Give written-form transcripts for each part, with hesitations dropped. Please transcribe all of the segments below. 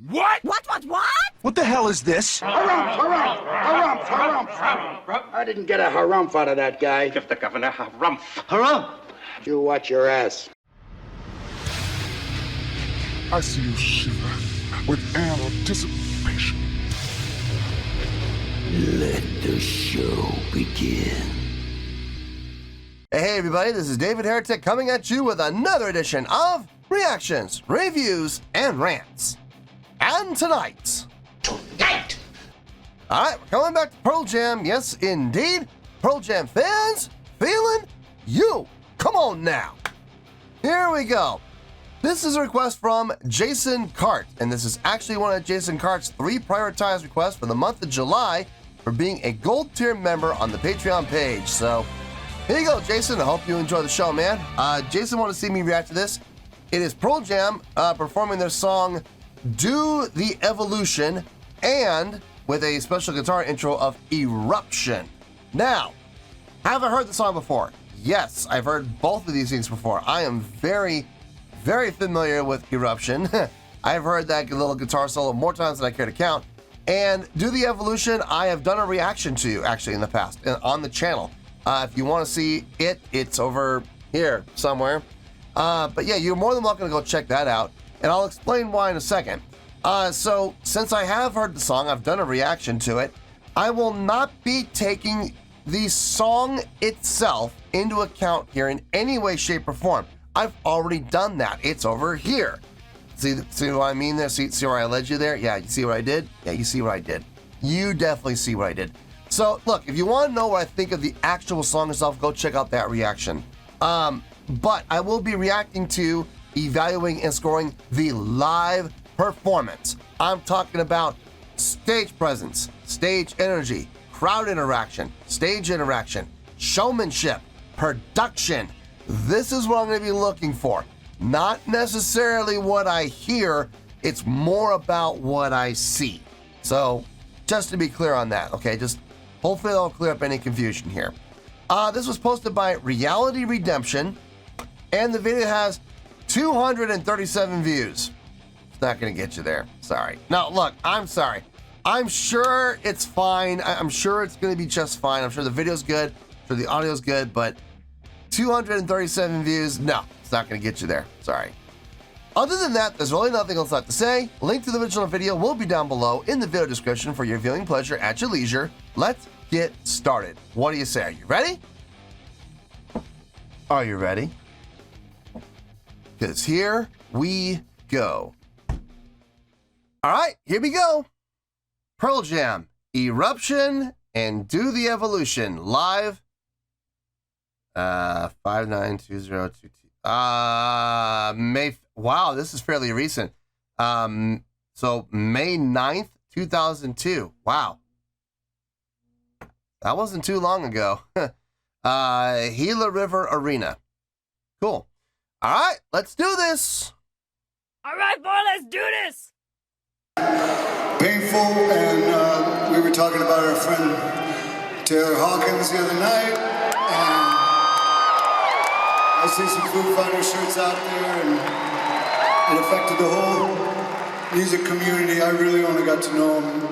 What? What? What the hell is this? Harumph. I didn't get a harumph out of that guy. Give the governor harumph. Harumph! You watch your ass. I see you shiver with anticipation. Let the show begin. Hey everybody, this is David Heretic coming at you with another edition of Reactions, Reviews, and Rants. And tonight... Alright, we're coming back to Pearl Jam, yes indeed. Pearl Jam fans, feeling you. Come on now. Here we go. This is a request from Jason Cart, and this is actually one of Jason Cart's 3 prioritized requests for the month of July for being a gold tier member on the Patreon page. So here you go, Jason. I hope you enjoy the show, man. Jason wanted to see me react to this. It is Pearl Jam performing their song Do the Evolution and with a special guitar intro of Eruption. Now, have I heard the song before? Yes, I've heard both of these things before. I am very familiar with Eruption. I've heard that little guitar solo more times than I care to count. And Do the Evolution, I have done a reaction to actually in the past on the channel. If you want to see it, it's over here somewhere. But yeah, you're more than welcome to go check that out, and I'll explain why in a second. So since I have heard the song, I've done a reaction to it, I will not be taking the song itself into account here in any way, shape, or form. I've already done that. It's over here. See what I mean there? See where I led you there? Yeah, you see what I did? Yeah, you see what I did. You definitely see what I did. So look, if you want to know what I think of the actual song itself, go check out that reaction. But I will be reacting to, evaluating, and scoring the live performance. I'm talking about stage presence, stage energy, crowd interaction, stage interaction, showmanship, production. This is what I'm going to be looking for. Not necessarily what I hear, it's more about what I see. So just to be clear on that, okay? Just hopefully that'll clear up any confusion here. This was posted by Reality Redemption, and the video has 237 views. It's not going to get you there. Sorry. No, look, I'm sorry. I'm sure it's fine. I'm sure it's going to be just fine. I'm sure the video's good. I'm sure the audio's good, but 237 views, no, it's not going to get you there. Sorry. Other than that, there's really nothing else left to say. Link to the original video will be down below in the video description for your viewing pleasure at your leisure. Let's get started. What do you say? Are you ready? Are you ready? Because here we go. All right, here we go. Pearl Jam, Eruption, and Do the Evolution live. 592022. Wow, this is fairly recent. So May 9th, 2002. Wow. That wasn't too long ago. Gila River Arena. Cool. All right, let's do this. All right, boy, let's do this. Painful, and we were talking about our friend Taylor Hawkins the other night, and I see some Foo Fighters shirts out there, and it affected the whole music community. I really only got to know him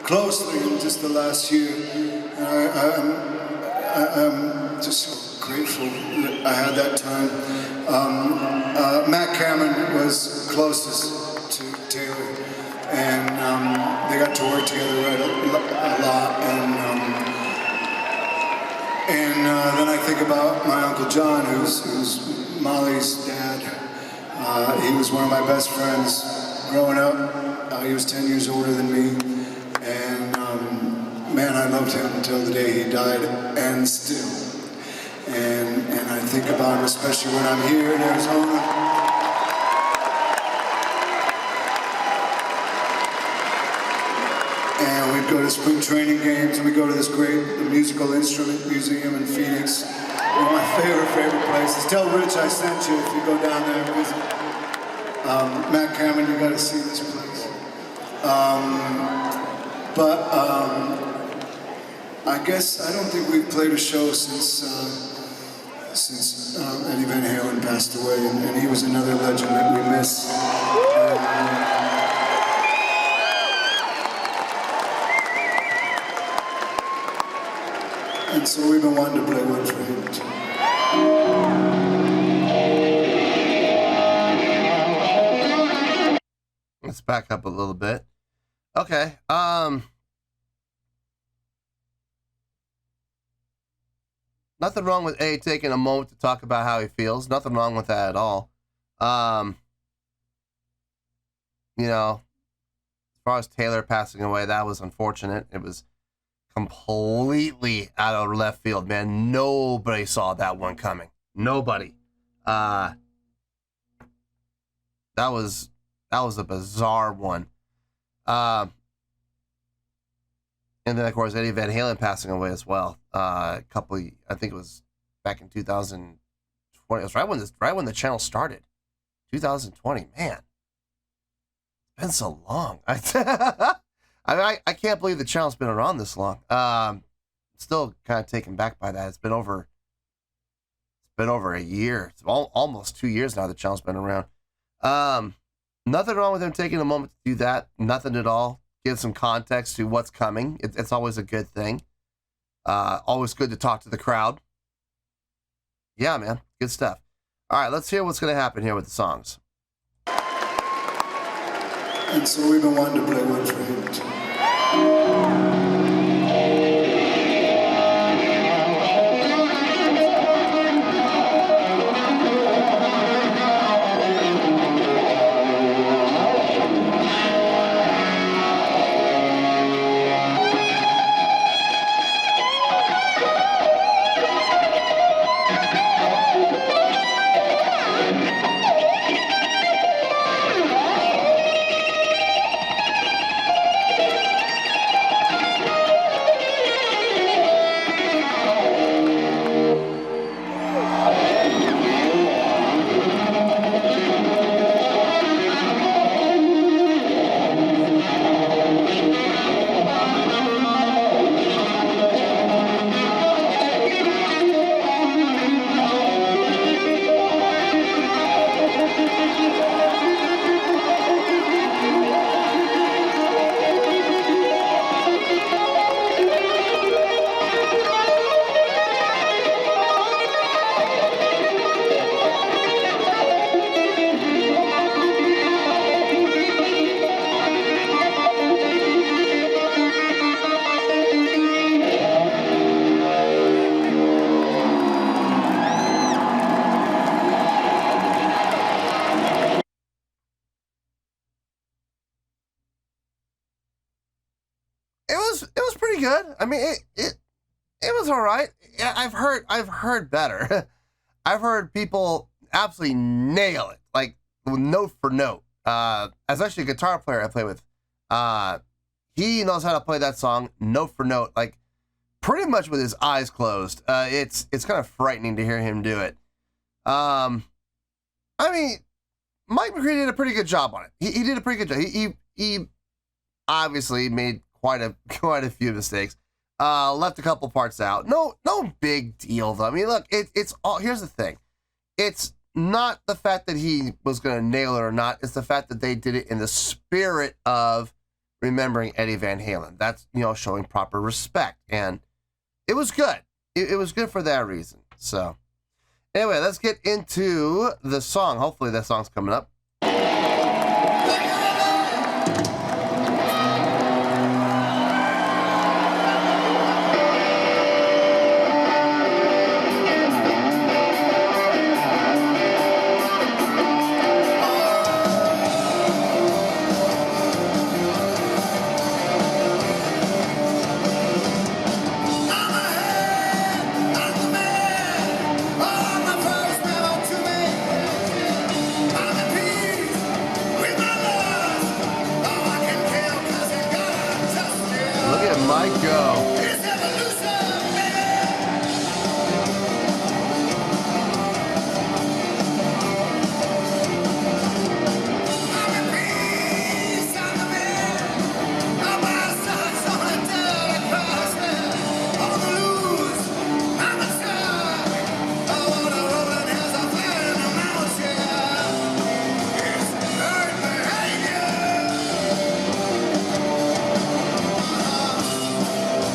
closely in just the last year, and I'm just so grateful that I had that time. Matt Cameron was closest to Taylor, and they got to work together a lot, and then I think about my Uncle John, who's Molly's dad. He was one of my best friends growing up. He was 10 years older than me, and man, I loved him until the day he died, and still. And I think about him, especially when I'm here in Arizona. And we'd go to spring training games, and we go to this great musical instrument museum in Phoenix. One of my favorite places. Tell Rich I sent you if you go down there and visit. Matt Cameron, you gotta see this place. I guess I don't think we've played a show since Eddie Van Halen passed away, and he was another legend that we miss. And so we've been wanting to play one for him. Let's back up a little bit. Okay. Nothing wrong with A taking a moment to talk about how he feels. Nothing wrong with that at all. You know, as far as Taylor passing away, that was unfortunate. It was completely out of left field, man. Nobody saw that one coming. Nobody. That was a bizarre one. And then, of course, Eddie Van Halen passing away as well. I think it was back in 2020. It was right when the channel started. 2020, man. It's been so long. I can't believe the channel's been around this long. Still kind of taken back by that. It's been over a year. It's almost 2 years now the channel's been around. Nothing wrong with him taking a moment to do that. Nothing at all. Give some context to what's coming. It's always a good thing. Always good to talk to the crowd. Yeah, man. Good stuff. All right, let's hear what's going to happen here with the songs. And so we've been wanting to play one for him. Good. I mean, it was all right. I've heard better. I've heard people absolutely nail it, like note for note. As actually a guitar player I play with, he knows how to play that song note for note, like pretty much with his eyes closed. It's kind of frightening to hear him do it. I mean, Mike McCready did a pretty good job on it. He did a pretty good job. He obviously made quite a few mistakes. Left a couple parts out. No big deal though. I mean, look, it's all. Here's the thing. It's not the fact that he was going to nail it or not. It's the fact that they did it in the spirit of remembering Eddie Van Halen. That's, showing proper respect, and it was good. It was good for that reason. So, anyway, let's get into the song. Hopefully, that song's coming up.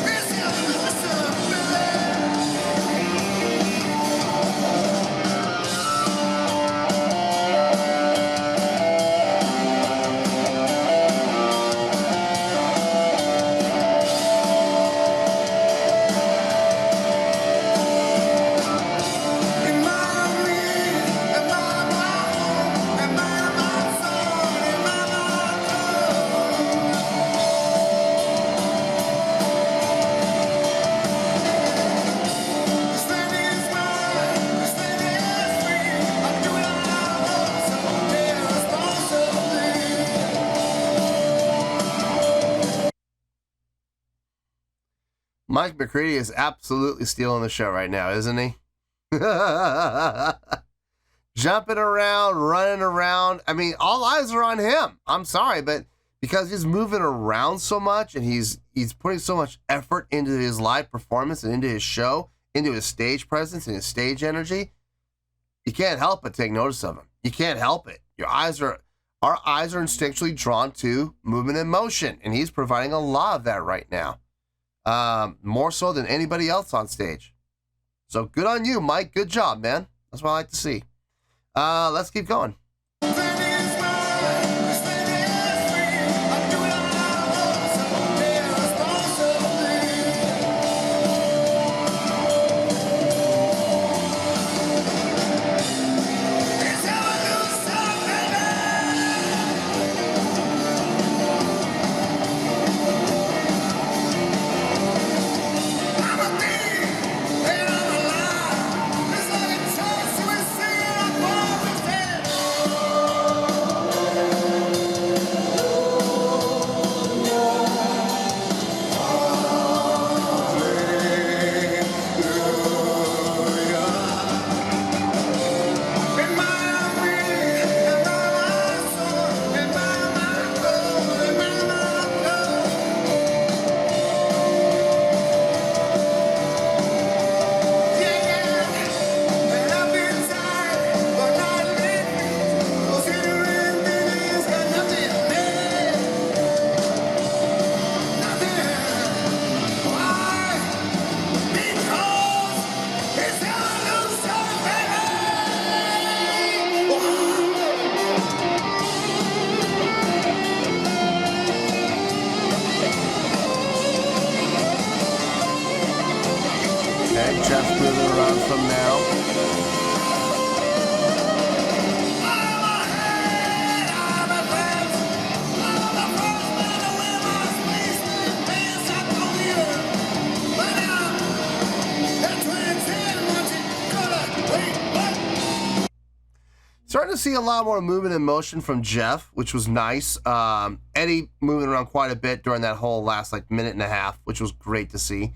This Mike McCready is absolutely stealing the show right now, isn't he? Jumping around, running around. I mean, all eyes are on him. I'm sorry, but because he's moving around so much and he's putting so much effort into his live performance and into his show, into his stage presence and his stage energy, you can't help but take notice of him. You can't help it. Our eyes are instinctually drawn to movement and motion, and he's providing a lot of that right now. More so than anybody else on stage. So good on you, Mike. Good job, man. That's what I like to see. Let's keep going. Jeff's moving around from now. Starting to see a lot more movement and motion from Jeff, which was nice. Eddie moving around quite a bit during that whole last minute and a half, which was great to see.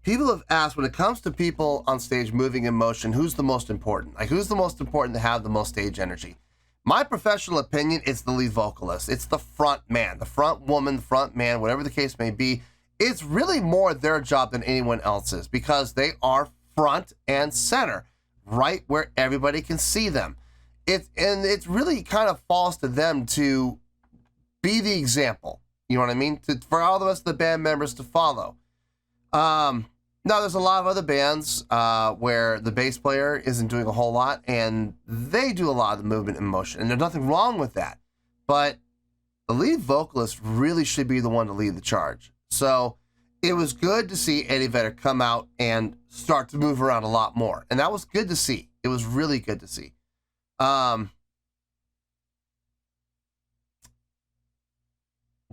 People have asked, when it comes to people on stage moving in motion, who's the most important? Like, who's the most important to have the most stage energy? My professional opinion, it's the lead vocalist. It's the front man, the front woman, the front man, whatever the case may be. It's really more their job than anyone else's because they are front and center, right where everybody can see them. It really kind of falls to them to be the example. You know what I mean? For all the rest of the band members to follow. Now, there's a lot of other bands where the bass player isn't doing a whole lot, and they do a lot of the movement and motion, and there's nothing wrong with that. But the lead vocalist really should be the one to lead the charge. So it was good to see Eddie Vedder come out and start to move around a lot more, and that was good to see. It was really good to see.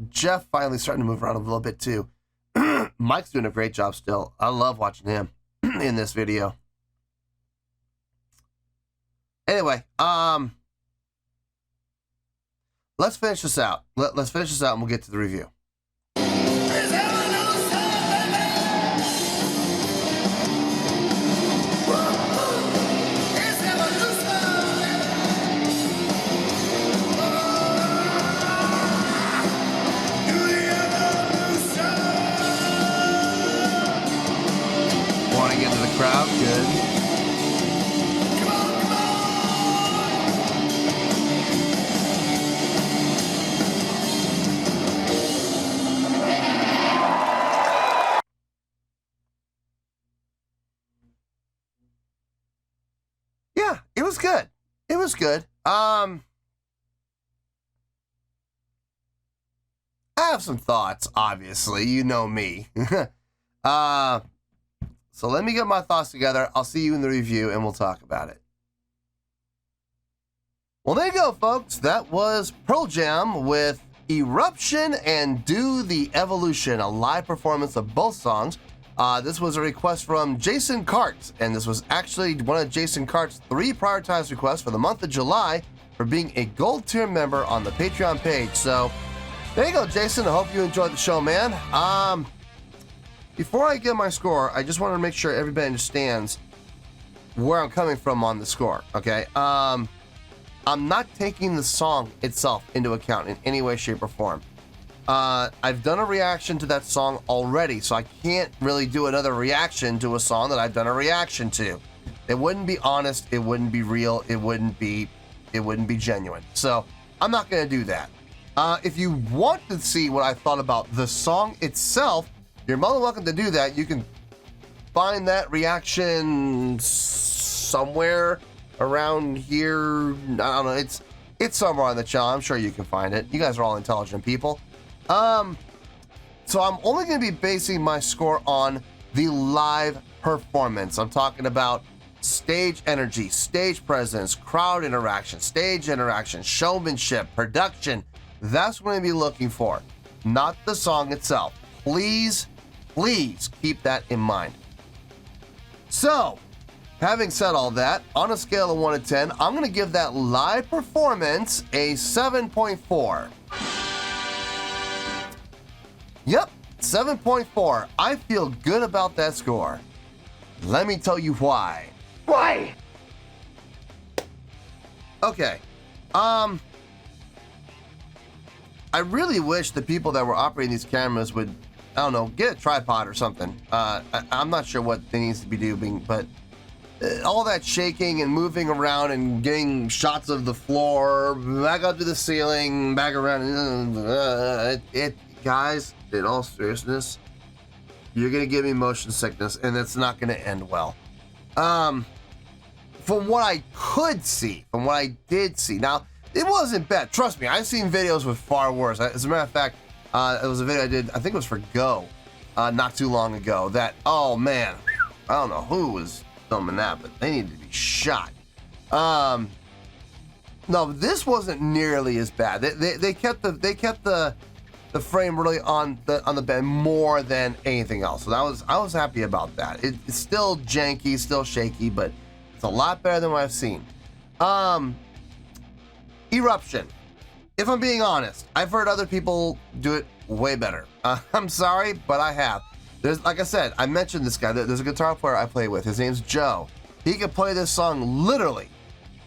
Jeff finally starting to move around a little bit too. Mike's doing a great job still. I love watching him in this video. Anyway, let's finish this out. Let's finish this out and we'll get to the review. Want to get into the crowd? Good. Yeah, it was good. It was good. I have some thoughts, obviously. You know me. So let me get my thoughts together. I'll see you in the review, and we'll talk about it. Well, there you go, folks. That was Pearl Jam with Eruption and Do the Evolution, a live performance of both songs. This was a request from Jason Cart, and this was actually one of Jason Cart's 3 prioritized requests for the month of July for being a gold tier member on the Patreon page. So There you go, Jason. I hope you enjoyed the show, man. Before I give my score, I just want to make sure everybody understands where I'm coming from on the score, okay? I'm not taking the song itself into account in any way, shape, or form. I've done a reaction to that song already, so I can't really do another reaction to a song that I've done a reaction to. It wouldn't be honest, it wouldn't be real, it wouldn't be genuine. So I'm not gonna do that. If you want to see what I thought about the song itself, you're more than welcome to do that. You can find that reaction somewhere around here. I don't know. It's somewhere on the channel. I'm sure you can find it. You guys are all intelligent people. So I'm only going to be basing my score on the live performance. I'm talking about stage energy, stage presence, crowd interaction, stage interaction, showmanship, production. That's what I'm going to be looking for, not the song itself. Please keep that in mind. So, having said all that, on a scale of 1 to 10, I'm going to give that live performance a 7.4. Yep, 7.4. I feel good about that score. Let me tell you why. Why? Okay. I really wish the people that were operating these cameras would, I don't know, get a tripod or something. I'm not sure what they needs to be doing, but all that shaking and moving around and getting shots of the floor, back up to the ceiling, back around, guys, in all seriousness, you're gonna give me motion sickness, and it's not gonna end well. From what I could see, from what I did see, now it wasn't bad. Trust me, I've seen videos with far worse. As a matter of fact, it was a video I did, I think it was for Go, not too long ago. That, oh man, I don't know who was filming that, but they need to be shot. No, this wasn't nearly as bad. They kept the frame really on the bed more than anything else. So I was happy about that. It's still janky, still shaky, but it's a lot better than what I've seen. Eruption. If I'm being honest, I've heard other people do it way better. I'm sorry, but I have. There's, like I said, I mentioned this guy. There's a guitar player I play with. His name's Joe. He can play this song literally,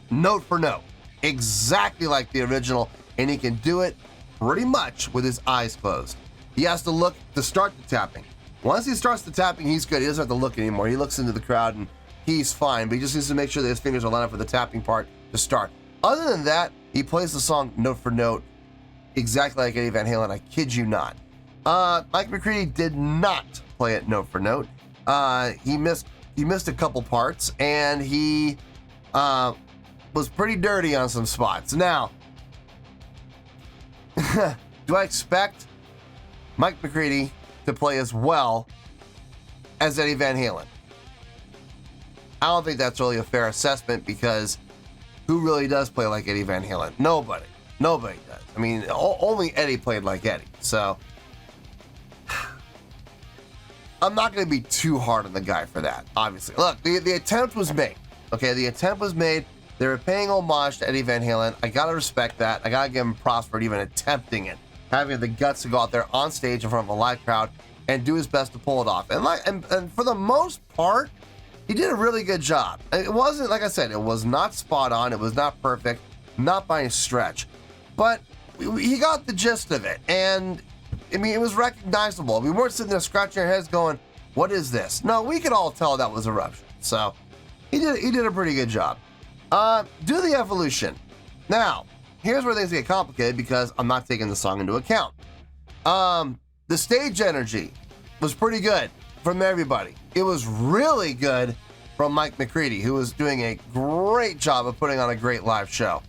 note for note, exactly like the original, and he can do it pretty much with his eyes closed. He has to look to start the tapping. Once he starts the tapping, he's good. He doesn't have to look anymore. He looks into the crowd and he's fine, but he just needs to make sure that his fingers are lined up for the tapping part to start. Other than that, he plays the song note for note, exactly like Eddie Van Halen. I kid you not. Mike McCready did not play it note for note. He missed a couple parts, and he was pretty dirty on some spots. Now, do I expect Mike McCready to play as well as Eddie Van Halen? I don't think that's really a fair assessment, because who really does play like Eddie Van Halen? Nobody does. I mean, only Eddie played like Eddie. So I'm not going to be too hard on the guy for that, obviously. Look, the attempt was made. Okay, the attempt was made. They were paying homage to Eddie Van Halen. I got to respect that. I got to give him props for even attempting it, having the guts to go out there on stage in front of a live crowd and do his best to pull it off. And for the most part, he did a really good job. It wasn't, like I said, it was not spot on. It was not perfect, not by a stretch. But he got the gist of it. And, I mean, it was recognizable. We weren't sitting there scratching our heads going, what is this? No, we could all tell that was Eruption. So he did a pretty good job. Do the evolution. Now, here's where things get complicated, because I'm not taking the song into account. The stage energy was pretty good from everybody. It was really good from Mike McCready, who was doing a great job of putting on a great live show.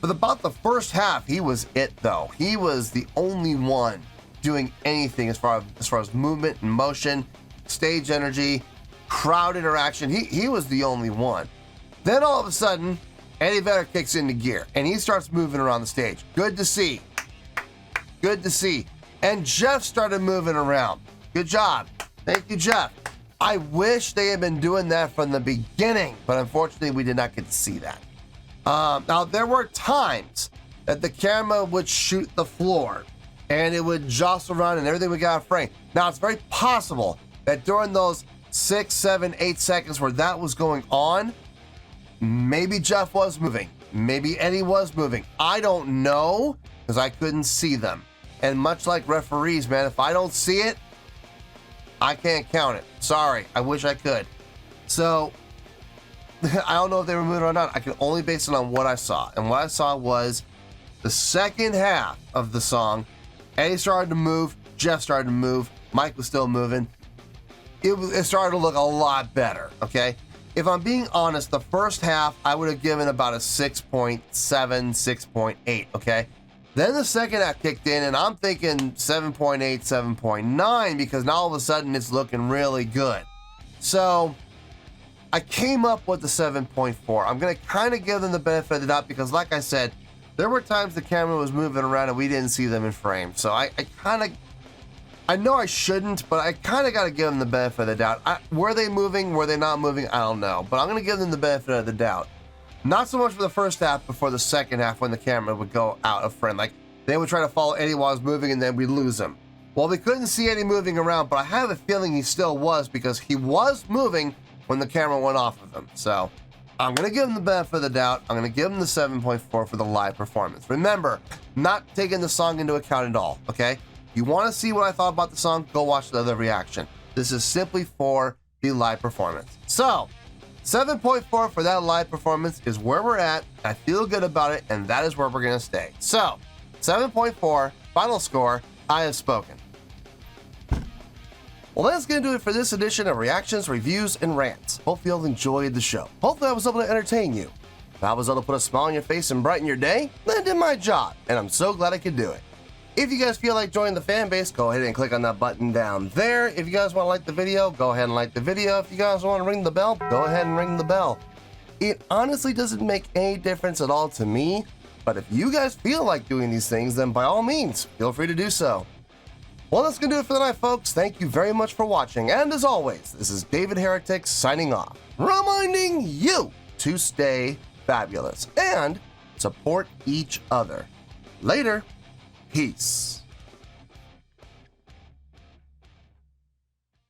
But about the first half, he was it, though. He was the only one doing anything as far as movement and motion, stage energy, crowd interaction. He was the only one. Then all of a sudden, Eddie Vedder kicks into gear, and he starts moving around the stage. Good to see. Good to see. And Jeff started moving around. Good job. Thank you, Jeff. I wish they had been doing that from the beginning, but unfortunately, we did not get to see that. Now, there were times that the camera would shoot the floor, and it would jostle around and everything would get out of frame. Now, it's very possible that during those 6, 7, 8 seconds where that was going on, maybe Jeff was moving. Maybe Eddie was moving. I don't know because I couldn't see them. And much like referees, man, if I don't see it, I can't count it. Sorry, I wish I could. So, I don't know if they were moving or not. I can only base it on what I saw. And what I saw was the second half of the song, Eddie started to move, Jeff started to move, Mike was still moving. It started to look a lot better, okay? If I'm being honest, the first half, I would have given about a 6.7, 6.8, okay? Then the second half kicked in, and I'm thinking 7.8, 7.9, because now all of a sudden it's looking really good. So I came up with the 7.4. I'm going to kind of give them the benefit of the doubt because, like I said, there were times the camera was moving around and we didn't see them in frame. So I know I shouldn't, but I kind of got to give them the benefit of the doubt. Were they moving? Were they not moving? I don't know. But I'm going to give them the benefit of the doubt. Not so much for the first half, but for the second half when the camera would go out of frame. Like, they would try to follow Eddie while he was moving and then we'd lose him. Well, we couldn't see Eddie moving around, but I have a feeling he still was because he was moving when the camera went off of him. So I'm going to give him the benefit of the doubt. I'm going to give him the 7.4 for the live performance. Remember, not taking the song into account at all, okay? You want to see what I thought about the song, go watch the other reaction. This is simply for the live performance. So, 7.4 for that live performance is where we're at. I feel good about it, and that is where we're going to stay. So, 7.4, final score, I have spoken. Well, that's going to do it for this edition of Reactions, Reviews, and Rants. Hope you all enjoyed the show. Hopefully I was able to entertain you. If I was able to put a smile on your face and brighten your day, then I did my job, and I'm so glad I could do it. If you guys feel like joining the fan base, go ahead and click on that button down there. If you guys want to like the video, go ahead and like the video. If you guys want to ring the bell, go ahead and ring the bell. It honestly doesn't make any difference at all to me, but if you guys feel like doing these things, then by all means, feel free to do so. Well, that's going to do it for tonight, folks. Thank you very much for watching, and as always, this is David Heretic signing off, reminding you to stay fabulous and support each other. Later. Peace.